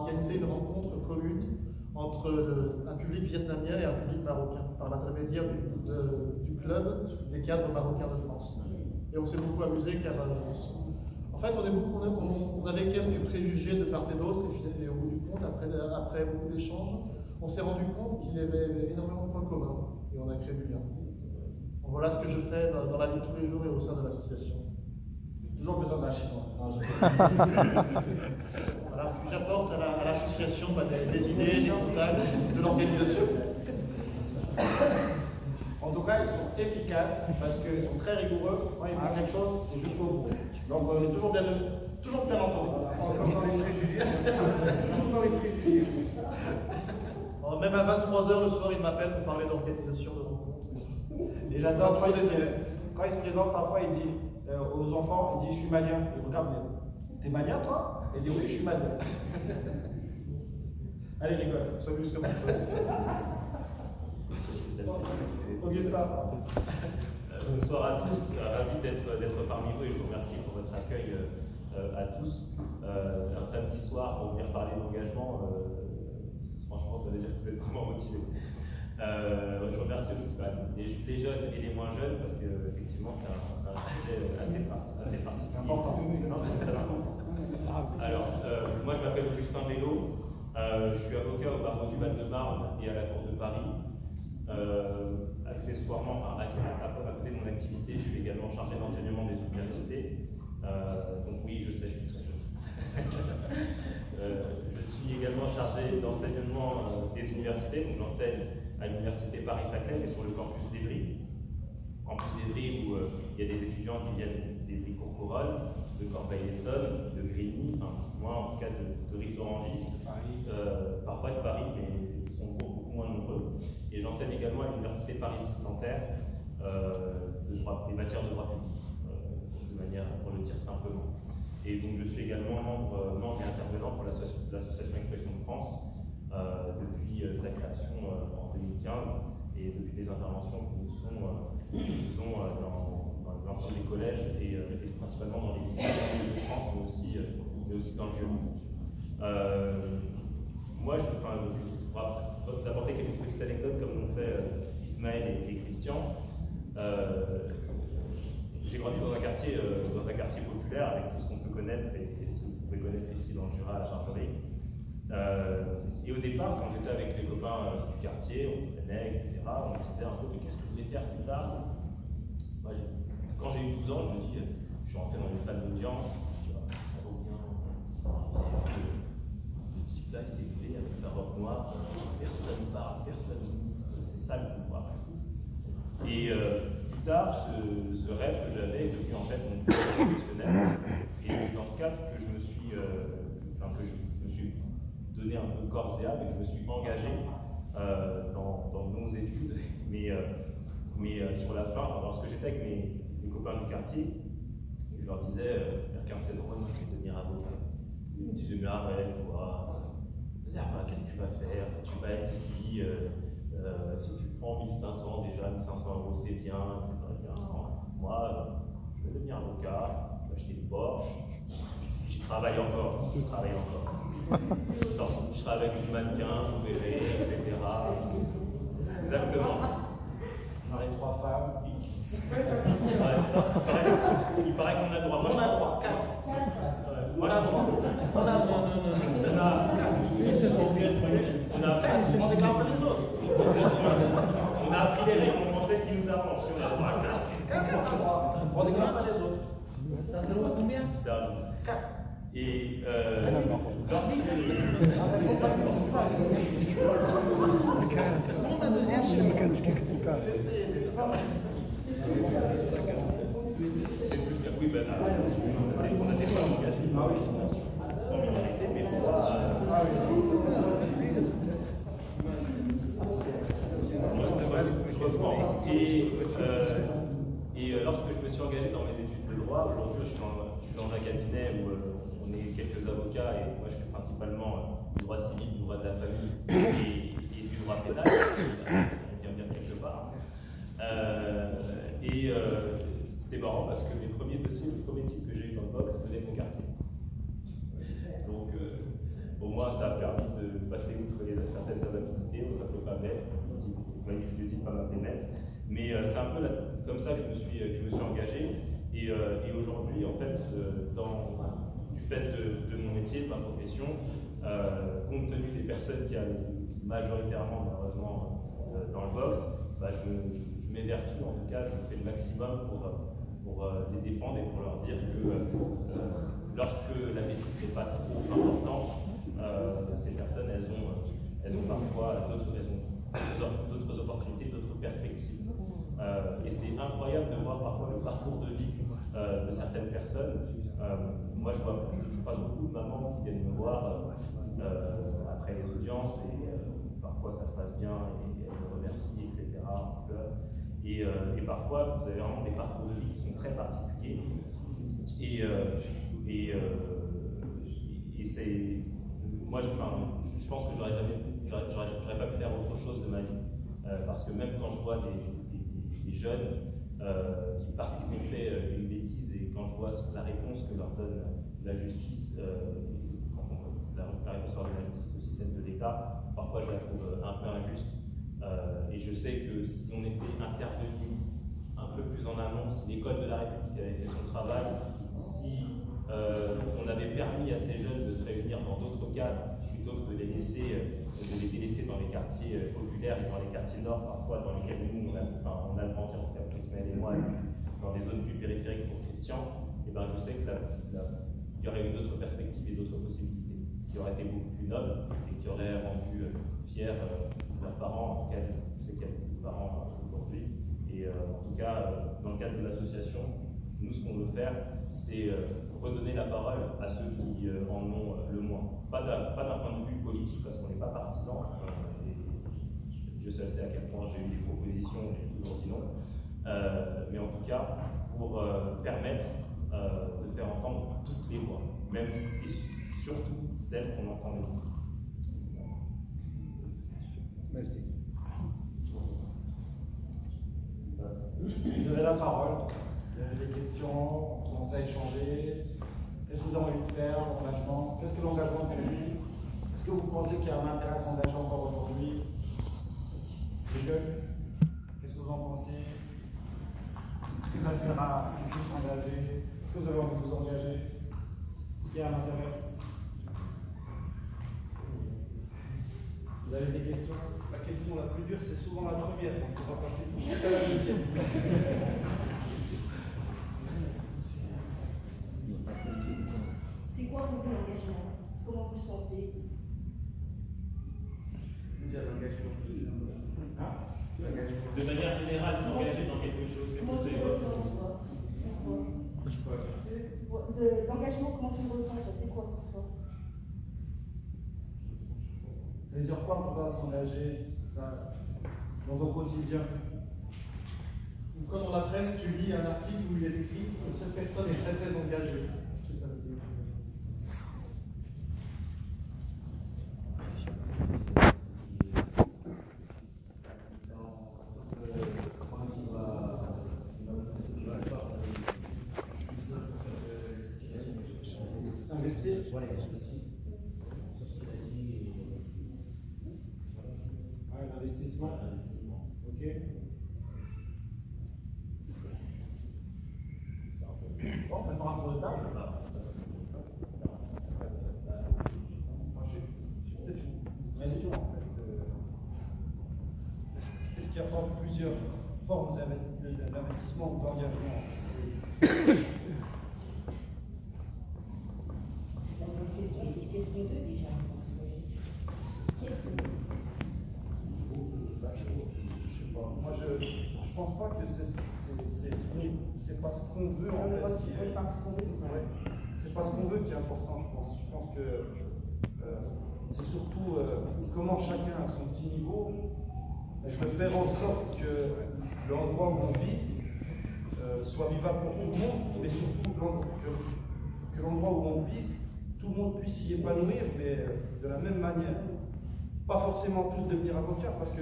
organisé une rencontre commune entre un public vietnamien et un public marocain, par l'intermédiaire du club des cadres marocains de France. Et on s'est beaucoup amusé car, en fait, on avait quand même du préjugé de part et d'autre, et au bout du compte, après beaucoup d'échanges, on s'est rendu compte qu'il y avait énormément de points communs, et on a créé du lien. Donc, voilà ce que je fais dans la vie de tous les jours et au sein de l'association. Toujours besoin d'un chinois. Voilà, j'apporte à l'association des idées, des contacts, de l'organisation. En tout cas, ils sont efficaces parce qu'ils sont très rigoureux. Quand ils font quelque chose, c'est jusqu'au bout. Donc on est toujours bien entendu. Encore dans les préjugés. Toujours dans les préjugés. Même à 23 h le soir, il m'appelle pour parler d'organisation de rencontres. Et j'adore quand il se présente, parfois il dit aux enfants, il dit je suis malien. Ils regardent, t'es malien toi? Il dit oui, je suis malien. Allez, rigole, On s'amuse comme ça. Augustin. Bonsoir à tous, ravi d'être parmi vous et je vous remercie pour votre accueil à tous. Un samedi soir pour venir parler d'engagement, franchement ça veut dire que vous êtes vraiment motivés. Je remercie aussi les jeunes et les moins jeunes parce que effectivement c'est un sujet assez particulier. C'est important. Non, c'est très important. Alors, moi je m'appelle Augustin Bello, je suis avocat au barreau du Val-de-Marne et à la Cour de Paris. Accessoirement, à côté de mon activité, je suis également chargé d'enseignement des universités. Donc oui, je sais, je suis très jeune. Je suis également chargé d'enseignement des universités, donc j'enseigne à l'université Paris-Saclay et sur le campus d'Evry. Campus d'Evry où il y a des étudiants qui viennent d'Evry-Courcouronnes, de Corbeil-Essonnes, de Grigny, enfin moi en tout cas de Ris-Orangis, parfois de Paris, mais ils sont beaucoup moins nombreux. Et j'enseigne également à l'université Paris-Nanterre les matières de droit public, de manière, pour le dire simplement. Et donc je suis également membre et intervenant pour l'association Expression de France depuis sa création en 2015 et depuis les interventions que nous faisons dans l'ensemble des collèges et principalement dans les lycées de France, mais aussi dans le Gironde. Moi, je vais vous apporter quelques petites anecdotes comme l'ont fait Ismaël et Christian. J'ai grandi dans un quartier populaire avec tout ce qu'on peut connaître et ce que vous pouvez connaître ici dans le Jura à la Barberie. Et au départ, quand j'étais avec les copains du quartier, on traînait, etc., on me disait un peu mais qu'est-ce que vous voulez faire plus tard? Moi, quand j'ai eu 12 ans, je me dis, je suis rentré dans une salle d'audience, ça vaut bien. Le type là, il s'est levé avec sa robe noire, personne parle, personne bouge, c'est ça le pouvoir. Et plus tard, ce rêve que j'avais est devenu en fait mon projet professionnel. Et c'est dans ce cadre que je me suis donné un peu corps et âme et que je me suis engagé dans nos études. Mais sur la fin, lorsque j'étais avec mes copains du quartier, je leur disais, vers 15-16 ans, je vais devenir avocat. Ils me disaient, mais arrête, toi. Qu'est-ce que tu vas faire? Tu vas être ici. Si tu prends 1500 déjà, 1500 € c'est bien, etc. Moi, je vais devenir avocat, je vais acheter une Porsche, j'y travaille encore, je travaille avec du mannequin, vous verrez, etc. Exactement. On aurait 3 femmes. C'est vrai, ça, il paraît qu'on a le droit. Moi, on a le droit, 4. Moi, je crois. On a le droit. On a déclare pas les autres. On a appris les règles, on pensait qu'ils nous avancent. Si on a le droit à 4. On déclare pas les autres. T'as le droit à combien? 4. Et Tout le monde a deuxième. oui, ben, on a des femmes engagées. Ah oui, sans minorité, mais c'est pas. Je reprends. Et lorsque je me suis engagé dans mes études de droit, aujourd'hui je suis dans un cabinet où on est quelques avocats et moi je fais principalement du droit civil, du droit de la famille et du droit pénal. On vient bien quelque part. C'était marrant parce que mes premiers dossiers, le premier type que j'ai eu dans le box venait de mon quartier. Donc pour moi ça a permis de passer outre certaines amabilités, ça ne peut pas m'être, je dis pas m'appeler maître. Mais c'est un peu comme ça que je me suis engagé. Et aujourd'hui, en fait, du fait de mon métier, de ma profession, compte tenu des personnes qui arrivent majoritairement, malheureusement, dans le box, je m'évertue, en tout cas, je fais le maximum pour les défendre et pour leur dire que lorsque la bêtise n'est pas trop importante, ces personnes, elles ont parfois d'autres opportunités, d'autres perspectives. Et c'est incroyable de voir parfois le parcours de vie de certaines personnes. Moi, je croise beaucoup de mamans qui viennent me voir après les audiences et parfois ça se passe bien et elles me remercient, etc. en pleurs. Et parfois, vous avez vraiment des parcours de vie qui sont très particuliers. Et c'est. Moi, je pense que j'aurais pas pu faire autre chose de ma vie. Parce que même quand je vois des jeunes qui, parce qu'ils ont fait une bêtise, et quand je vois la réponse que leur donne la justice, la réponse que leur donne la justice, aussi celle de l'État, parfois je la trouve un peu injuste. Et je sais que si on était intervenu un peu plus en amont, si l'école de la République avait fait son travail, si on avait permis à ces jeunes de se réunir dans d'autres cadres, plutôt que de les délaisser dans les quartiers populaires et dans les quartiers nord, parfois dans lesquels nous, on a grandi, en tout cas Prismel et moi, dans des zones plus périphériques pour Christian, et ben je sais qu'il y aurait eu d'autres perspectives et d'autres possibilités, qui auraient été beaucoup plus nobles et qui auraient rendu fiers leurs parents, en tout cas, je sais qu'il y a beaucoup de parents aujourd'hui. Et en tout cas, dans le cadre de l'association, nous, ce qu'on veut faire, c'est redonner la parole à ceux qui en ont le moins. Pas d'un point de vue politique, parce qu'on n'est pas partisan. Dieu seul sait à quel point j'ai eu des propositions, j'ai toujours dit non. Mais en tout cas, pour permettre de faire entendre toutes les voix, même et surtout celles qu'on entend moins. Merci. Vous avez la parole. Des questions, on commence à échanger. Qu'est-ce que vous avez envie de faire, l'engagement? Qu'est-ce que l'engagement pour vous? Est-ce que vous pensez qu'il y a un intérêt à s'engager encore aujourd'hui? Les jeunes, qu'est-ce que vous en pensez? Est-ce que ça sert à s'engager? Est-ce que vous avez envie de vous engager? Est-ce qu'il y a un intérêt? Vous avez des questions? La question la plus dure, c'est souvent la première, donc on va passer tout de suite à la deuxième. C'est quoi pour vous l'engagement? Comment vous le sentez? Déjà l'engagement. De manière générale, s'engager dans quelque chose, Comment tu le ressens, toi? C'est quoi? L'engagement, comment tu le ressens, toi? C'est quoi pour toi? Ça veut dire quoi pour toi s'engager dans ton quotidien? Quand dans la presse, tu lis un article où il est écrit « Cette personne est très très engagée ». Qu'est-ce que ça veut dire? S'investir? L'investissement. Ok. Bon, on va faire un tour de table. Moi, j'ai peut-être une Vas-y, question en fait. Est-ce qu'il y a pas plusieurs formes d'investissement ou d'engagement? Qu'est-ce qu'on veut déjà? Qu'est-ce qu'on veut? Moi, je pense pas que c'est pas ce qu'on veut en fait. C'est pas ce qu'on veut qui est important, je pense. Je pense que c'est surtout comment chacun à son petit niveau peut faire en sorte que l'endroit où on vit soit vivable pour tout le monde, mais surtout que l'endroit où on vit, tout le monde puisse s'y épanouir, mais de la même manière. Pas forcément tous devenir avocat, parce que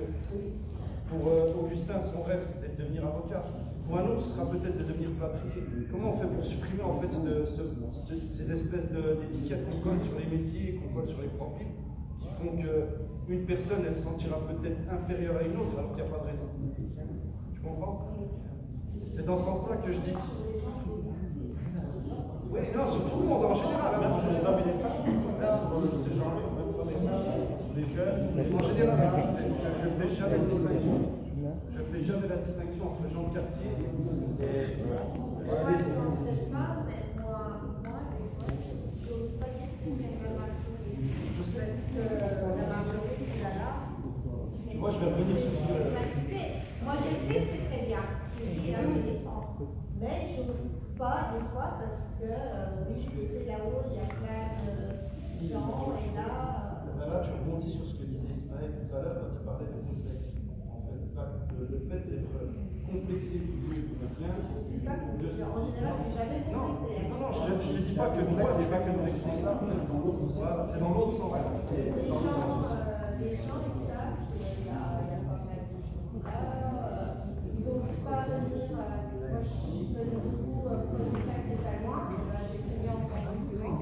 pour Augustin, son rêve, c'était de devenir avocat. Pour un autre, ce sera peut-être de devenir plâtrier. Comment on fait pour supprimer en fait ces espèces d'étiquettes qu'on colle sur les métiers, qu'on colle sur les profils, font qu'une personne, elle se sentira peut-être inférieure à une autre alors qu'il n'y a pas de raison. Tu comprends? C'est dans ce sens-là que je dis. Oui, non, sur tout le monde en général. Même sur les hommes et les femmes, c'est genre, même pour les femmes, les jeunes. En général, je ne fais jamais de distinction. Je ne fais jamais la distinction entre gens de quartier et. Moi, je n'en fais pas, mais moi, j'ose pas dire que c'est ma majorité. Je sais. Parce que la majorité, là. Tu vois, je vais revenir sur ce. Moi, je sais que c'est très bien. Je dis, là, je dépend. Mais je n'ose pas, des fois, parce que, oui, je sais là-haut, il y a plein de gens, et là. Ben là, tu rebondis sur ce que disait Ismaël tout à l'heure quand il parlait de complexe. En fait, là, le fait d'être complexé du lieu du maintien. C'est pas complexé. En général, je n'ai jamais complexé. Non, je ne dis pas que moi, je n'ai pas complexé ça. Voilà, c'est dans l'autre sens. Les gens, ils savent qu'il y a pas mal de choses là. Ils n'osent pas venir. Moi, je connais beaucoup de ça qui est pas loin. J'ai connu en formation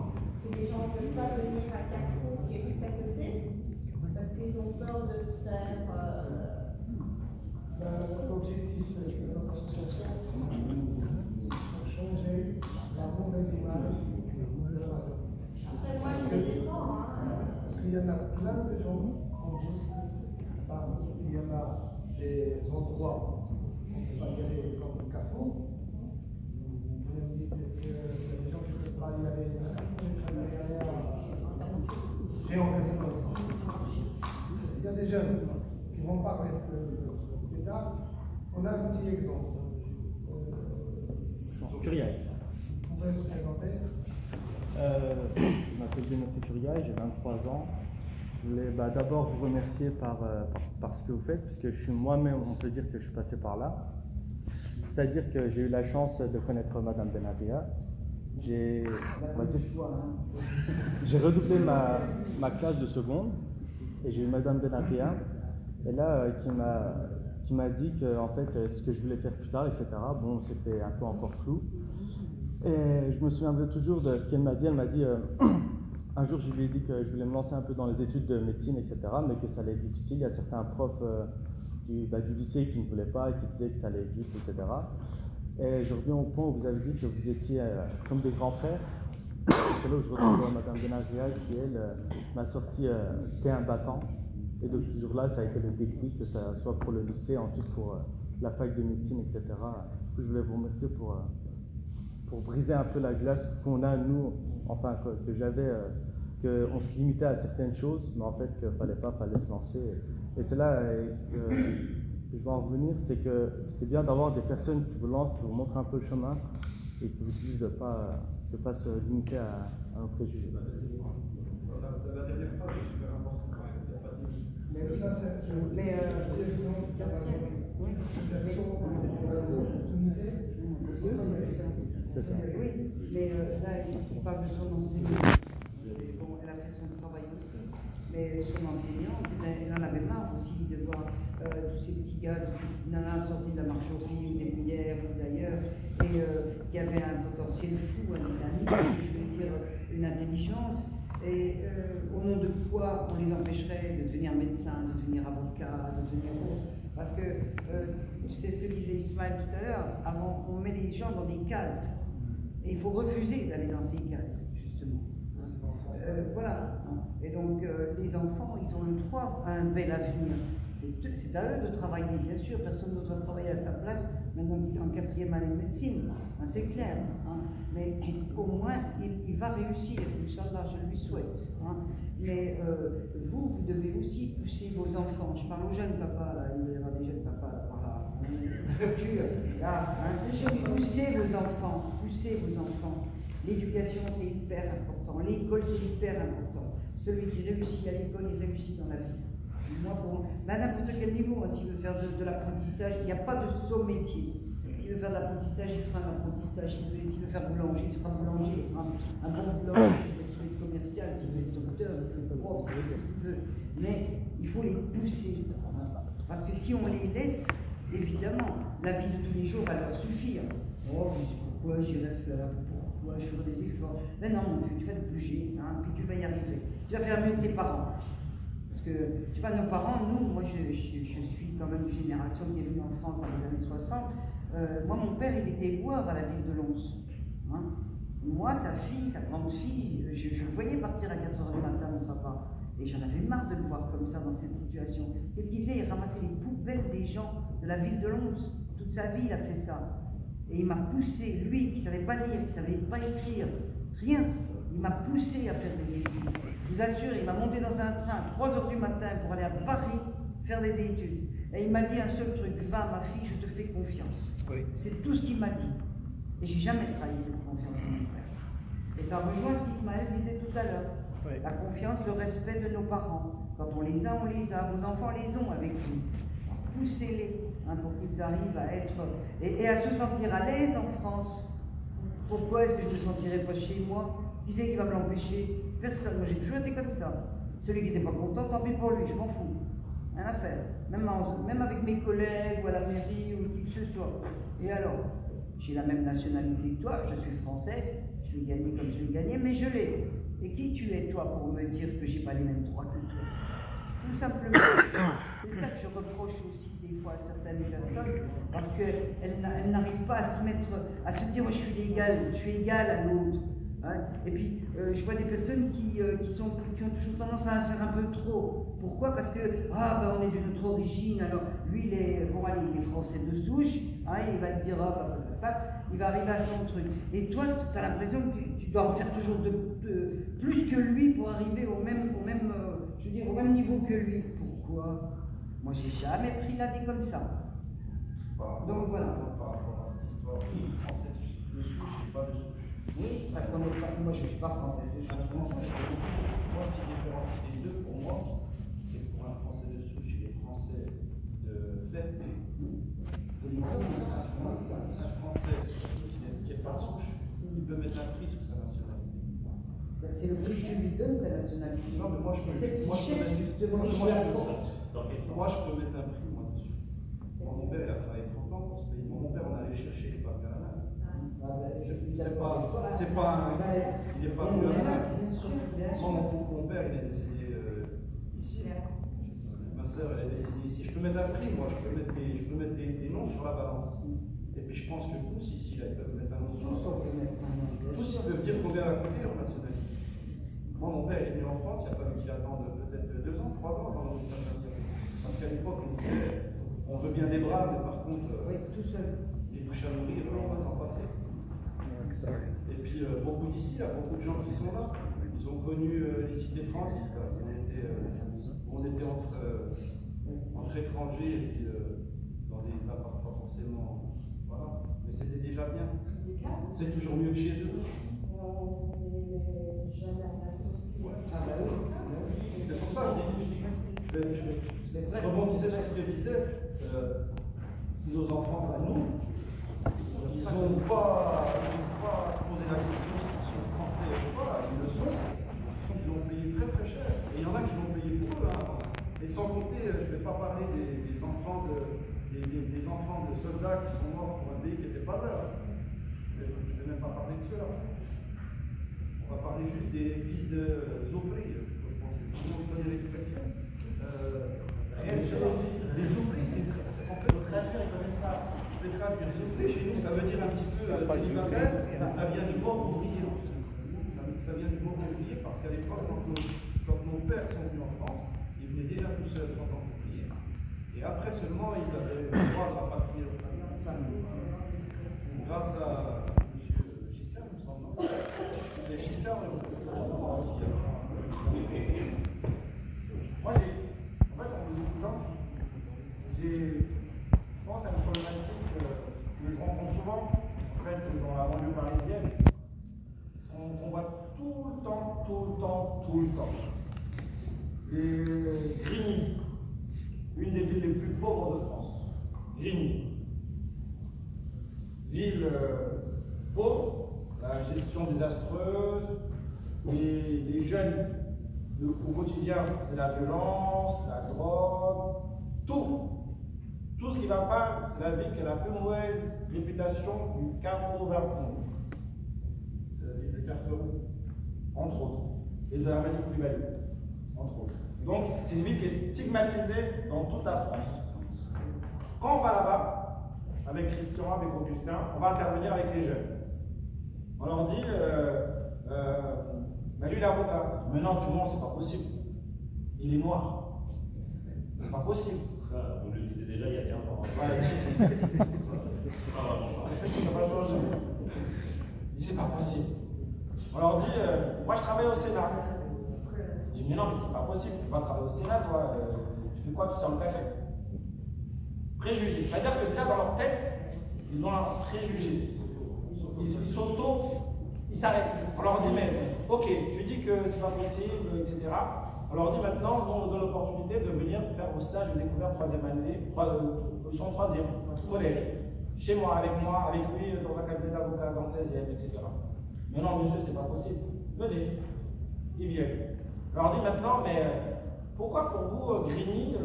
que les gens ne veulent pas venir à Carrefour, qui est juste à côté, parce qu'ils ont peur de se faire. L'objectif de notre association, c'est de changer la mauvaise image de la maçon. Après, moi, je me défends. Parce qu'il y en a plein de gens qui disent qu'il y en a des endroits, on ne peut pas y aller, comme le Carrefour. Vous pouvez me dire qu'il y a des gens qui ne peuvent pas y aller à Carrefour, ils peuvent y aller à Géométrie, par exemple. Il y a des jeunes qui vont parler plus tard. On a un petit exemple. Curiaille. Vous pouvez se présenter? Je m'appelle Jonathan Curiaille, j'ai 23 ans. Je voulais d'abord vous remercier par ce que vous faites, puisque je suis moi-même, on peut dire que je suis passé par là. C'est-à-dire que j'ai eu la chance de connaître Madame Benabia. J'ai redoublé ma classe de seconde et j'ai eu Madame Benabia, et là qui m'a dit que en fait ce que je voulais faire plus tard, etc. Bon, c'était un peu encore flou. Et je me souviendrai toujours de ce qu'elle m'a dit. Elle m'a dit, un jour je lui ai dit que je voulais me lancer un peu dans les études de médecine, etc. Mais que ça allait être difficile. Il y a certains profs du lycée qui ne voulaient pas et qui disaient que ça allait être juste, etc. Et je reviens au point où vous avez dit que vous étiez comme des grands frères. C'est là où je retrouve Madame Benagria qui, elle, m'a sorti T'es un battant. Et depuis ce jour-là, ça a été le déclic, que ça soit pour le lycée, ensuite pour la fac de médecine, etc. Du coup, je voulais vous remercier pour briser un peu la glace qu'on a, nous, enfin, que j'avais, qu'on se limitait à certaines choses, mais en fait, qu'il ne fallait pas, fallait se lancer. Et c'est là que je veux en revenir, c'est que c'est bien d'avoir des personnes qui vous lancent, qui vous montrent un peu le chemin et qui vous disent de ne pas se limiter à un préjugé. La dernière phrase est super importante quand même. Il n'y a pas de limite. Mais ça, C'est ça. Oui, mais là, il parle de son enseignant. Bon, elle a fait son travail aussi, mais son enseignante, elle en avait marre aussi de voir tous ces petits gars, toutes ces petites nanas sorties de la marcherie, des Mouillères ou d'ailleurs, et qui avaient un potentiel fou, un dynamisme, je veux dire, une intelligence. Et au nom de quoi on les empêcherait de devenir médecin, de devenir avocat, de devenir autre? Parce que, tu sais ce que disait Ismaël tout à l'heure, avant on met les gens dans des cases. Et il faut refuser d'aller dans ces cases, justement. Voilà. Et donc, les enfants, ils ont le droit à un bel avenir. C'est à eux de travailler, bien sûr. Personne d'autre va travailler à sa place, maintenant qu'il est en 4e année de médecine. Hein, c'est clair. Hein. Mais au moins, il va réussir. Inch'Allah, je lui souhaite. Hein. Mais vous devez aussi pousser vos enfants. Je parle aux jeunes papas, là. Il y aura des jeunes papas, là, par là. Là, hein. Poussez vos enfants. Poussez vos enfants. L'éducation, c'est hyper important. L'école, c'est hyper important. Celui qui réussit à l'école, il réussit dans la vie. Moi, à n'importe quel niveau, hein, s'il veut faire de l'apprentissage, il n'y a pas de saut métier. S'il veut faire de l'apprentissage, il fera de l'apprentissage. S'il veut faire boulanger, il sera boulanger. Un bon boulanger, s'il veut être commercial, s'il veut être docteur, s'il veut être prof, s'il veut. Mais il faut les pousser. Parce que si on les laisse, évidemment, la vie de tous les jours va leur suffire. Oh, pourquoi j'irai faire? Pourquoi je ferai des efforts? Mais non, mon vieux, tu vas te bouger, hein, puis tu vas y arriver. Tu vas faire mieux que tes parents. Parce que, tu vois, nos parents, nous, moi je suis quand même une génération qui est venue en France dans les années 60. Moi, mon père, il était éboueur à la ville de Lons. Hein. Moi, sa fille, sa grande fille, je le voyais partir à 4h du matin, mon papa. Et j'en avais marre de le voir comme ça dans cette situation. Qu'est-ce qu'il faisait? Il ramassait les poubelles des gens de la ville de Lons. Toute sa vie, il a fait ça. Et il m'a poussé, lui, qui ne savait pas lire, qui ne savait pas écrire, rien. Il m'a poussé à faire des études. Je vous assure, il m'a monté dans un train à 3h du matin pour aller à Paris faire des études. Et il m'a dit un seul truc: va, ma fille, je te fais confiance. Oui. C'est tout ce qu'il m'a dit. Et j'ai jamais trahi cette confiance de mon frère. Et ça rejoint ce qu'Ismaël disait tout à l'heure. Oui. La confiance, le respect de nos parents. Quand on les a, on les a. Vos enfants les ont avec vous. Poussez-les hein, pour qu'ils arrivent à être et à se sentir à l'aise en France. Pourquoi est-ce que je ne me sentirais pas chez moi? Qui c'est qui va me l'empêcher? Personne. Moi j'ai toujours été comme ça. Celui qui n'était pas content, tant pis pour lui, je m'en fous. Rien à faire. Même avec mes collègues ou à la mairie ou qui que ce soit. Et alors? J'ai la même nationalité que toi, je suis française, je l'ai gagné comme je l'ai gagné, mais je l'ai. Et qui tu es toi pour me dire que j'ai pas les mêmes droits que toi? Tout simplement. C'est ça que je reproche aussi des fois à certaines personnes, parce qu'elles n'arrivent pas à se dire moi je suis égal à l'autre. Hein. Et puis je vois des personnes qui ont toujours tendance à en faire un peu trop. Pourquoi? Parce que on est d'une autre origine, alors lui il est français de souche, hein, il va te dire il va arriver à son truc. Et toi tu as l'impression que tu dois en faire toujours plus que lui pour arriver au même niveau que lui. Pourquoi? Moi j'ai jamais pris la vie comme ça. Donc voilà. Par rapport à cette histoire français de souche et pas de souche. Oui, parce que moi je ne suis pas français de souche. Moi ce qui différencie les deux pour moi, c'est que pour un français de souche et les français de fait, un français qui n'est pas de souche, il peut mettre un prix sur sa nationalité. C'est le prix que tu lui donnes, ta nationalité. Non, mais moi je peux mettre un prix moi dessus. Mon père il a travaillé 30 ans pour ce pays. Mon père on allait chercher les papiers à la main. Il n'est pas venu à la main. Mon père il est décédé ici. Ma soeur elle est décédée ici. Je peux mettre un prix, moi je peux mettre des noms sur la balance. Et puis je pense que tous ici là, ils peuvent mettre un nom sur la balance. Tous ils peuvent dire combien à côté leur nationalité. Moi mon père est venu en France, il a fallu qu'il attende peut-être 2 ans, 3 ans avant de sa famille. Parce qu'à l'époque on disait on veut bien des bras, mais par contre tout seul. Les bouches à nourrir, on va s'en passer. Et puis beaucoup d'ici, il y a beaucoup de gens qui sont là. Ils ont connu les cités transit. On était entre étrangers et puis dans des apparts pas forcément. Voilà. Mais c'était déjà bien. C'est toujours mieux que chez eux. C'est pour ça que je rebondissais sur ce que disait nos enfants pour nous. Ils n'ont pas à se poser la question s'ils sont français ou pas, ils le sont. Ils l'ont payé très très cher. Et il y en a qui l'ont payé pour eux. Hein. Et sans compter, je ne vais pas parler des enfants de soldats qui sont morts pour un pays qui n'était pas leur. Je ne vais même pas parler de cela. On va parler juste des fils de Zofri. Je pense que tout le monde connaît l'expression. Les Zofri, c'est en fait traduire, ils ne connaissent pas. Je vais traduire Zofri chez nous, ça veut dire un petit peu célibataire, ça vient du mot ouvrier. Ça vient du mot ouvrier parce qu'à l'époque, quand nos pères sont venus en France, ils venaient déjà tout seuls en tant qu'ouvriers. Et après seulement, ils avaient le droit de rapatrier leur famille. Grâce à M. Giscard, il me semble. C'est Giscard, moi, en fait, en vous écoutant, je pense à une problématique que je rencontre souvent, en fait, dans la banlieue parisienne. On voit tout le temps. Les Grigny, une des villes les plus pauvres de France. Grigny. Ville pauvre, la gestion désastreuse, les jeunes, au quotidien, c'est la violence, la drogue, tout. Tout ce qui ne va pas, c'est la ville qui a la plus mauvaise réputation du 91. C'est la ville de Carteron, entre autres, et de la Manie Koulibaly, entre autres. Donc, c'est une ville qui est stigmatisée dans toute la France. Quand on va là-bas, avec Christian, avec Augustin, on va intervenir avec les jeunes. On leur dit, mais lui, il est avocat. Mais non, tu mens, c'est pas possible. Il est noir. C'est pas possible. Ça, on le disait déjà il y a 15 ans. Ouais. Ça va changer. Ça va changer. Il dit, c'est pas possible. On leur dit, moi je travaille au Sénat. Je dis, mais non, mais c'est pas possible. Tu vas travailler au Sénat, toi. Tu fais quoi? Tu sers le café. Préjugés. C'est-à-dire que déjà dans leur tête, ils ont un préjugé. Ils s'arrêtent. On leur dit, mais ok, tu dis que c'est pas possible, etc. On leur dit maintenant, on nous donne l'opportunité de venir faire vos stages de découverte 3e année, ils sont en 3e, collège, chez moi, avec lui, dans un cabinet d'avocat, dans le 16e, etc. Mais non, monsieur, c'est pas possible. Venez. Ils viennent. On leur dit maintenant, mais pourquoi pour vous, Grigny,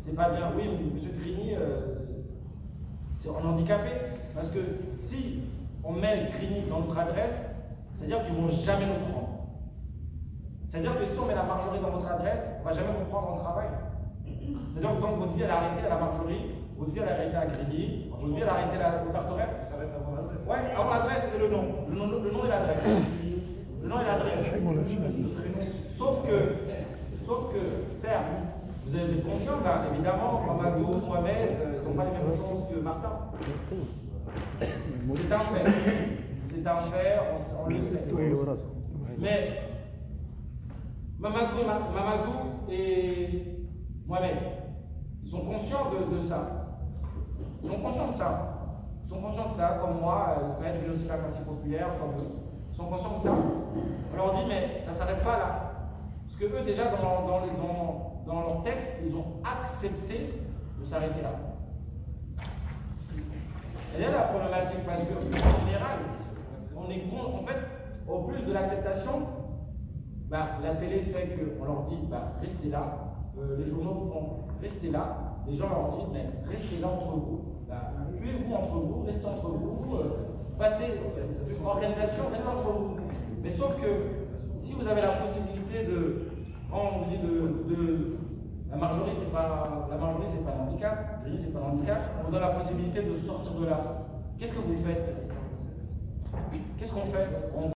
c'est pas bien? Oui, monsieur Grigny, c'est un handicapé. Parce que si on met Grigny dans notre adresse, c'est-à-dire qu'ils ne vont jamais nous prendre. C'est-à-dire que si on met la Marjorie dans votre adresse, on ne va jamais vous prendre en travail. C'est-à-dire que donc votre vie elle est arrêtée à la Marjorie, votre vie elle est arrêtée à Grigny, votre vie elle est arrêtée au Tartorel. Ça s'arrête avant l'adresse. Ouais, avant l'adresse et le nom. Le nom et l'adresse. Le nom et l'adresse. Sauf que, certes, vous êtes conscient, là, évidemment, Mamadou, Mohamed, ils n'ont pas les mêmes chances que Martin. C'est un fait. C'est un fait, on le sait. Mais Mamadou et Mohamed, ils sont conscients de ça. Ils sont conscients de ça. Ils sont conscients de ça, comme moi, Ismaël, je vais aussi la quartier populaire, comme eux. Ils sont conscients de ça. On leur dit, mais ça ne s'arrête pas là. Parce que eux, déjà, dans leur tête, ils ont accepté de s'arrêter là. Et là, la problématique, parce qu'en général, on est en fait, au plus de l'acceptation, la télé fait qu'on leur dit, restez là, les journaux font, restez là, les gens leur disent, mais restez là entre vous, tuez-vous entre vous, restez entre vous, passez, organisation, restez entre vous. Mais sauf que, si vous avez la possibilité de, quand on vous dit la Marjorie, c'est pas un handicap, Grigny, c'est pas un handicap, on vous donne la possibilité de sortir de là. Qu'est-ce que vous faites? Qu'est-ce qu'on fait?